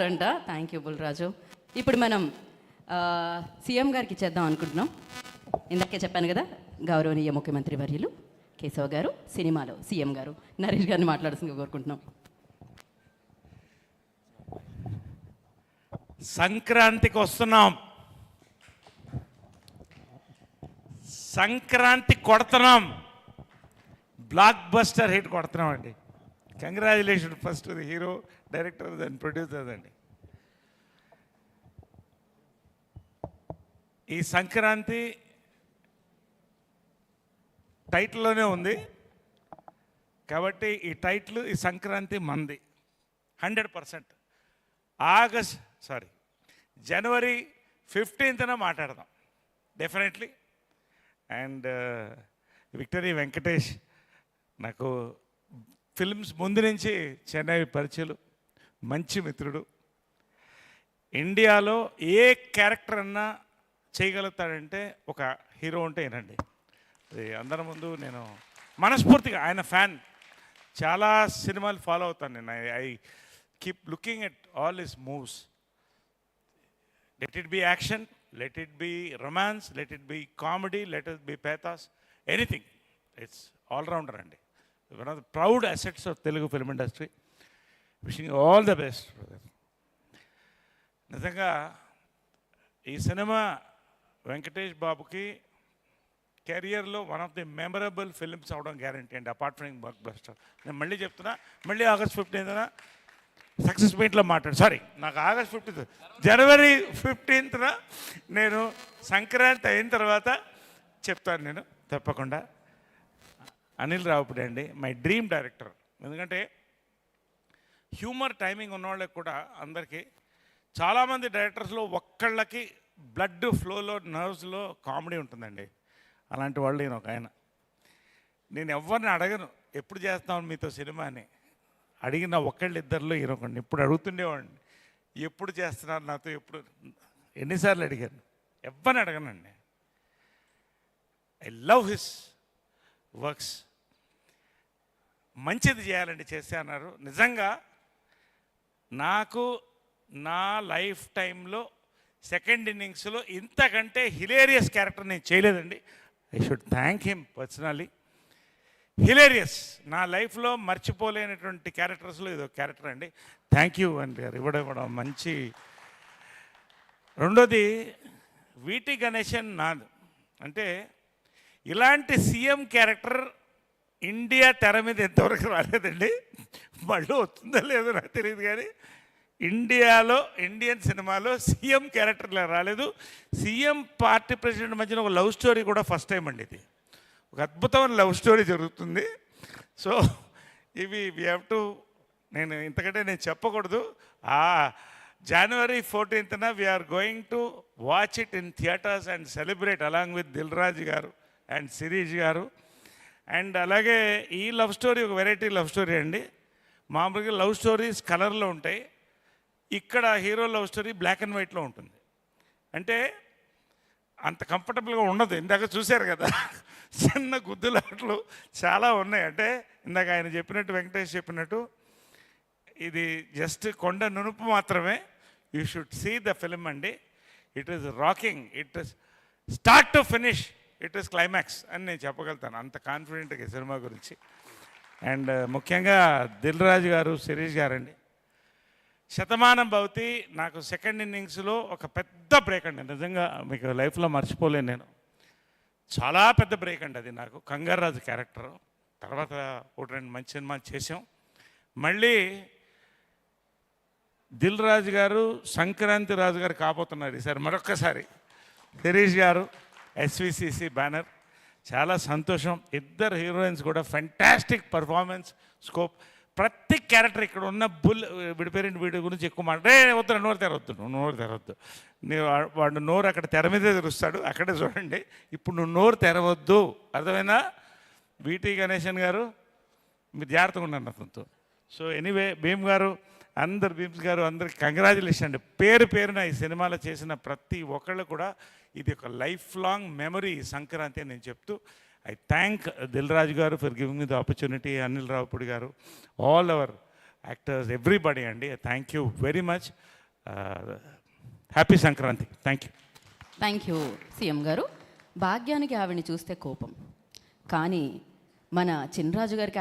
అంట. Thank you Bulraju. ఇప్పుడు మనం సీఎం గారికి ఇచ్చేద్దాం అనుకుంటున్నాం. ఇందాకే చెప్పాను కదా, గౌరవనీయ ముఖ్యమంత్రి వర్యులు కేశవ్ గారు సినిమాలో సీఎం గారు నరేష్ గారిని మాట్లాడుతుందిగా కోరుకుంటున్నాం. సంక్రాంతికి వస్తున్నాం, సంక్రాంతి కొడుతున్నాం, బ్లాక్ బస్టర్ హిట్ కొడుతున్నాం అండి. Congratulation first the hero, director and producer అండి. ఈ సంక్రాంతి టైటిల్లోనే ఉంది కాబట్టి ఈ టైటిల్ ఈ సంక్రాంతి మంది 100%. జనవరి 15న మాట్లాడదాం డెఫినెట్లీ. అండ్ విక్టరీ వెంకటేష్ నాకు ఫిల్మ్స్ ముందు నుంచి చెన్నై పరిచయలు, మంచి మిత్రుడు. ఇండియాలో ఏ క్యారెక్టర్ అన్నా చేయగలుగుతాడంటే ఒక హీరో ఉంటే ఏనండి. అది అందరి ముందు నేను మనస్ఫూర్తిగా ఆయన ఫ్యాన్, చాలా సినిమాలు ఫాలో అవుతాను నేను. I keep looking at all his moves. Let it be action, let it be romance, let it be comedy, let it be pathos, anything. It's allrounder అండి. One of the proud assets of Telugu film industry. Wishing all the best. నిజంగా ఈ cinema Venkatesh బాబుకి కెరియర్లో one of the memorable films అవడం guarantee అండి, apart from blockbuster. నేను మళ్ళీ చెప్తున్నా, మళ్ళీ ఆగస్ట్ 15న సక్సెస్ మీట్లో నాకు ఆగస్ట్ 15th, జనవరి 15న నేను సంక్రాంతి అయిన తర్వాత చెప్తాను నేను తప్పకుండా. అనిల్ రావుపూడి అండి, మై డ్రీమ్ డైరెక్టర్. ఎందుకంటే హ్యూమర్ టైమింగ్ ఉన్నవాళ్ళకి కూడా అందరికీ, చాలామంది డైరెక్టర్స్లో ఒక్కళ్ళకి బ్లడ్ ఫ్లోలో, నర్వ్స్లో కామెడీ ఉంటుందండి. అలాంటి వాళ్ళు నేను ఒక ఆయన. నేను ఎవరిని అడగను ఎప్పుడు చేస్తాను మీతో సినిమా అని. అడిగిన ఒక్కళ్ళిద్దరిలో ఈయనొకండి. ఇప్పుడు అడుగుతుండేవాడిని ఎప్పుడు చేస్తున్నారు నాతో, ఎప్పుడు, ఎన్నిసార్లు అడిగాను. ఎవరిని అడగనండి. I love his works. మంచిది చేయాలండి చేస్తే అన్నారు. నిజంగా నాకు నా లైఫ్ టైంలో సెకండ్ ఇన్నింగ్స్లో ఇంతకంటే హిలేరియస్ క్యారెక్టర్ నేను చేయలేదండి. I should thank him personally. Hilarious, నా లైఫ్లో మర్చిపోలేనటువంటి క్యారెక్టర్స్లో ఇదో క్యారెక్టర్ అండి. థ్యాంక్ యూ అండి గారు, ఇవ్వడం మంచి. రెండోది వీటి గణేశన్ నాది. అంటే ఇలాంటి సీఎం క్యారెక్టర్ ఇండియా తెర మీద ఎంతవరకు రాలేదండి. మళ్ళీ వస్తుందో లేదో నాకు తెలియదు, కానీ ఇండియాలో ఇండియన్ సినిమాలో సీఎం క్యారెక్టర్లా రాలేదు. సీఎం పార్టీ ప్రెసిడెంట్ మధ్యన ఒక లవ్ స్టోరీ కూడా ఫస్ట్ టైం అండి. ఇది ఒక అద్భుతమైన లవ్ స్టోరీ జరుగుతుంది. సో ఇవి వీ హ్యావ్ టు, నేను ఇంతకంటే నేను చెప్పకూడదు. జనవరి 14న we are going to watch it in theatres and celebrate along with Dil Raju గారు అండ్ శిరీష్ గారు. అండ్ అలాగే ఈ లవ్ స్టోరీ ఒక వెరైటీ లవ్ స్టోరీ అండి. మామూలుగా లవ్ స్టోరీస్ కలర్లో ఉంటాయి, ఇక్కడ hero love story black and వైట్లో ఉంటుంది. అంటే అంత కంఫర్టబుల్గా ఉండదు. ఇందాక చూశారు కదా, చిన్న గుద్దులాట్లు చాలా ఉన్నాయి. అంటే ఇందాక ఆయన చెప్పినట్టు, వెంకటేష్ చెప్పినట్టు, ఇది జస్ట్ కొండ నునుపు మాత్రమే. You should see the film అండి. It is rocking, it is start to finish, it is climax అని నేను చెప్పగలుగుతాను, అంత కాన్ఫిడెంట్గా సినిమా గురించి. అండ్ ముఖ్యంగా దిల్ రాజు గారు, శిరీష్ గారండి. శతమానం భవతి నాకు సెకండ్ ఇన్నింగ్స్లో ఒక పెద్ద బ్రేక్ అండి. నిజంగా మీకు లైఫ్లో మర్చిపోలేను నేను. చాలా పెద్ద బ్రేక్ అండి అది నాకు. కంగారాజు క్యారెక్టర్ తర్వాత ఒకటి రెండు మంచి సినిమాలు చేసాం. మళ్ళీ దిల్ రాజు గారు సంక్రాంతి రాజు గారు కాబోతున్నారు ఈసారి మరొక్కసారి. శిరీష్ గారు ఎస్విసిసి బ్యానర్, చాలా సంతోషం. ఇద్దరు హీరోయిన్స్ కూడా ఫెంటాస్టిక్ పర్ఫార్మెన్స్, స్కోప్. ప్రతి క్యారెక్టర్ ఇక్కడ ఉన్న విడిపోయిన వీడి గురించి ఎక్కువ వద్దు, నోరు తెరవద్దు. వాడు నోరు అక్కడ తెర మీదే తెరుస్తాడు, అక్కడే చూడండి. ఇప్పుడు నువ్వు నోరు తెరవద్దు, అర్థమైనా? వీటి గణేశన్ గారు మీరు జాగ్రత్తగా ఉన్నారు అతనితో. సో ఎనీవే, భీమ్ గారు, భీమ్స్ గారు, అందరికి కంగ్రాచులేషన్ అండి. పేరున ఈ సినిమాలో చేసిన ప్రతి ఒక్కళ్ళు కూడా ఇది ఒక లైఫ్ లాంగ్ మెమరీ సంక్రాంతి అని నేను చెప్తూ, I thank Dil Raj garu for giving me the opportunity, Anil Ravapudi garu, all our actors everybody అండి. Thank you very much. Happy Sankranti. Thank you. Thank you CM గారు. భాగ్యానికి ఆవిడని చూస్తే కోపం, కానీ మన చినరాజు గారికి